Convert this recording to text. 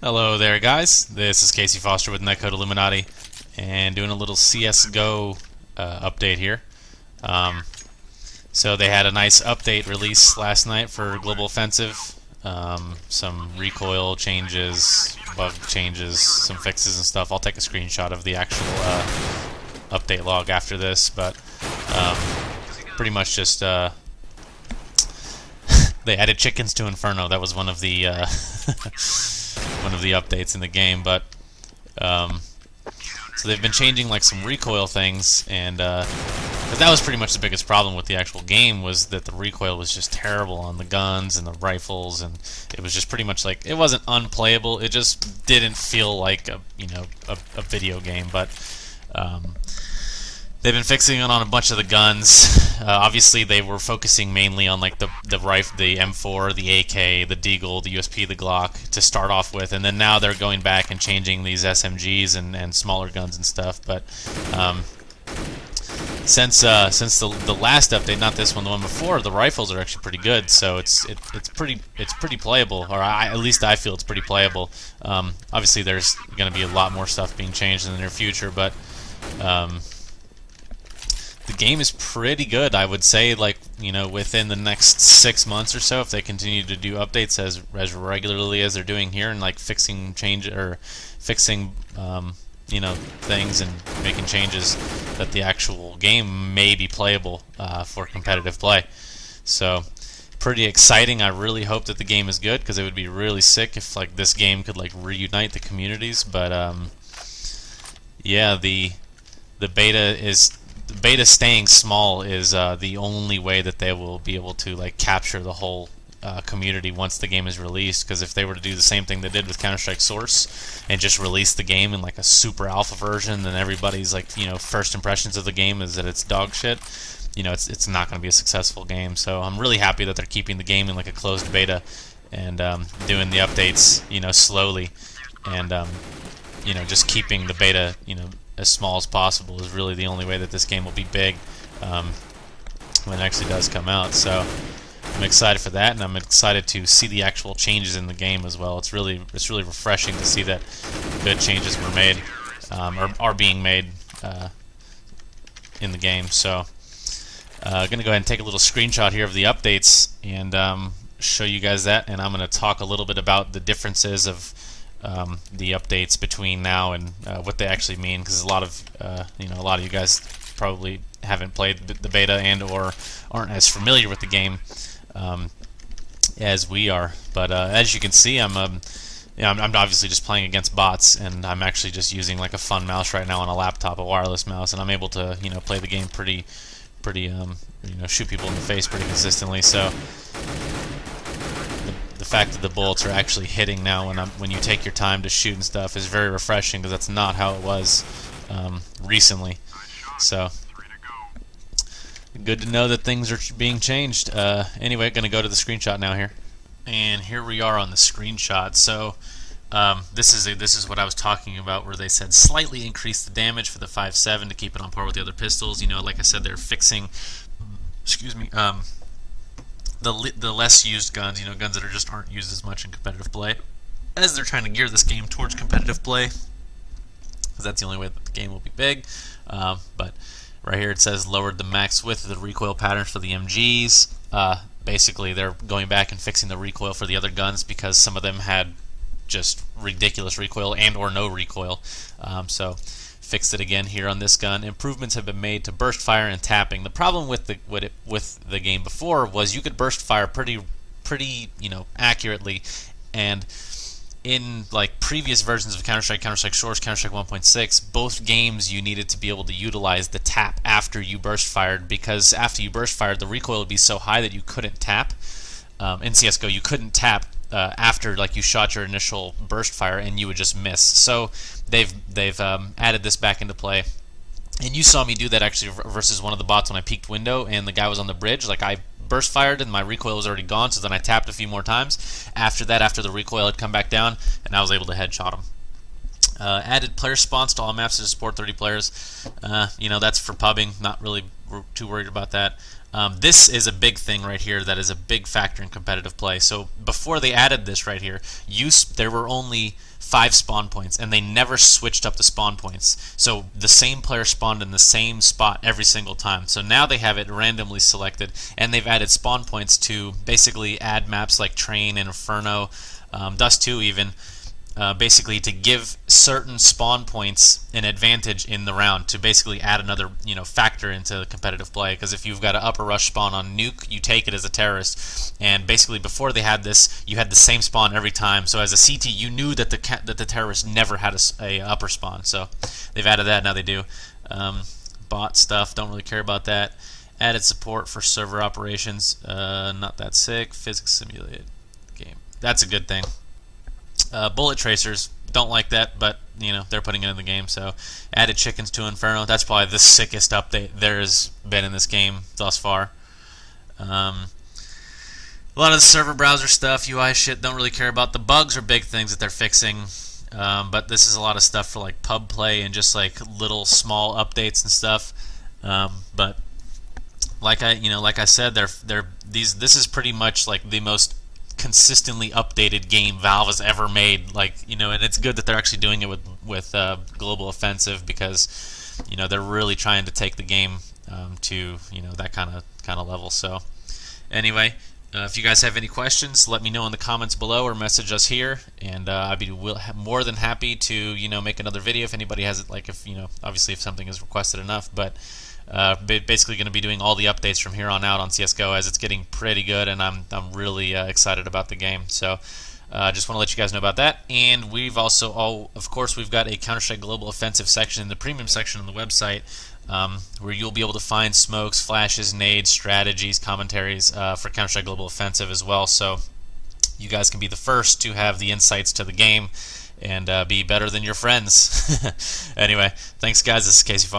Hello there, guys. This is Casey Foster with Netcode Illuminati, and doing a little CS:GO update here. Um, so they had a nice update release last night for Global Offensive. Some recoil changes, bug changes, some fixes and stuff. I'll take a screenshot of the actual update log after this, but um, pretty much just they added chickens to Inferno. That was one of the one of the updates in the game, but so they've been changing like some recoil things, and 'cause that was pretty much the biggest problem with the actual game, was that the recoil was just terrible on the guns and the rifles, and it was just pretty much like, it wasn't unplayable, it just didn't feel like a video game. But they've been fixing it on a bunch of the guns. Obviously, they were focusing mainly on like the rifle, the M4, the AK, the Deagle, the USP, the Glock to start off with, and then now they're going back and changing these SMGs and smaller guns and stuff. But since the last update, not this one, the one before, the rifles are actually pretty good. So it's pretty playable, or at least I feel it's pretty playable. Obviously, there's going to be a lot more stuff being changed in the near future, but the game is pretty good. I would say, like, within the next 6 months or so, if they continue to do updates as regularly as they're doing here, and like fixing things and making changes, that the actual game may be playable for competitive play. So pretty exciting. I really hope that the game is good, because it would be really sick if like this game could like reunite the communities. But yeah, the beta staying small is the only way that they will be able to like capture the whole community once the game is released. Because if they were to do the same thing they did with Counterstrike-Source and just release the game in like a super alpha version, then everybody's like, first impressions of the game is that it's dog shit. It's not going to be a successful game. So I'm really happy that they're keeping the game in like a closed beta and doing the updates, slowly, and just keeping the beta, as small as possible is really the only way that this game will be big when it actually does come out. So I'm excited for that, and I'm excited to see the actual changes in the game as well. It's really refreshing to see that good changes were made, or are being made in the game. So I'm going to go ahead and take a little screenshot here of the updates and show you guys that, and I'm going to talk a little bit about the differences of the updates between now and what they actually mean, because a lot of you guys probably haven't played the beta and or aren't as familiar with the game as we are. But as you can see, I'm obviously just playing against bots, and I'm actually just using like a fun mouse right now on a laptop, a wireless mouse, and I'm able to play the game pretty shoot people in the face pretty consistently. So the fact that the bullets are actually hitting now when you take your time to shoot and stuff is very refreshing, because that's not how it was recently. So good to know that things are being changed. Anyway, going to go to the screenshot now here, and here we are on the screenshot. So this is what I was talking about, where they said slightly increase the damage for the 5.7 to keep it on par with the other pistols. Like I said, they're fixing, the less used guns, guns that just aren't used as much in competitive play, as they're trying to gear this game towards competitive play, because that's the only way that the game will be big. But right here it says lowered the max width of the recoil patterns for the MGs. Basically, they're going back and fixing the recoil for the other guns, because some of them had just ridiculous recoil and or no recoil. So fixed it again here on this gun. Improvements have been made to burst fire and tapping. The problem with the game before was you could burst fire pretty accurately, and in like previous versions of Counter-Strike, Counterstrike-Source, Counter-Strike 1.6, both games you needed to be able to utilize the tap after you burst fired, because after you burst fired, the recoil would be so high that you couldn't tap. In CS:GO, you couldn't tap after like you shot your initial burst fire, and you would just miss. So they've added this back into play, and you saw me do that actually versus one of the bots when I peeked window and the guy was on the bridge. Like, I burst fired and my recoil was already gone, so then I tapped a few more times after that, after the recoil had come back down, and I was able to headshot him. Added player spawns to all maps to support 30 players. That's for pubbing. Not really too worried about that. This is a big thing right here that is a big factor in competitive play. So before they added this right here, there were only 5 spawn points, and they never switched up the spawn points. So the same player spawned in the same spot every single time. So now they have it randomly selected, and they've added spawn points to basically add maps like Train and Inferno, Dust 2 even, basically to give certain spawn points an advantage in the round, to basically add another factor into competitive play. Because if you've got an upper rush spawn on Nuke, you take it as a terrorist, and basically before they had this, you had the same spawn every time. So as a CT, you knew that the terrorist never had a upper spawn. So they've added that, now they do. Bot stuff, don't really care about that. Added support for server operations, not that sick. Physics simulated game, that's a good thing. Bullet tracers, don't like that, but they're putting it in the game. So added chickens to Inferno, that's probably the sickest update there has been in this game thus far. A lot of the server browser stuff, UI shit, don't really care about. The bugs are big things that they're fixing, but this is a lot of stuff for like pub play and just like little small updates and stuff. But like I said, this is pretty much like the most consistently updated game Valve has ever made. And it's good that they're actually doing it with Global Offensive, because they're really trying to take the game to that kind of level. So anyway, if you guys have any questions, let me know in the comments below or message us here, and I'd be more than happy to make another video if anybody has it. Obviously if something is requested enough, but basically going to be doing all the updates from here on out on CSGO, as it's getting pretty good, and I'm really excited about the game. So just want to let you guys know about that. And we've also, of course, we've got a Counter-Strike Global Offensive section in the premium section on the website, where you'll be able to find smokes, flashes, nades, strategies, commentaries for Counter-Strike Global Offensive as well. So you guys can be the first to have the insights to the game and be better than your friends. Anyway, thanks guys. This is Casey Foster.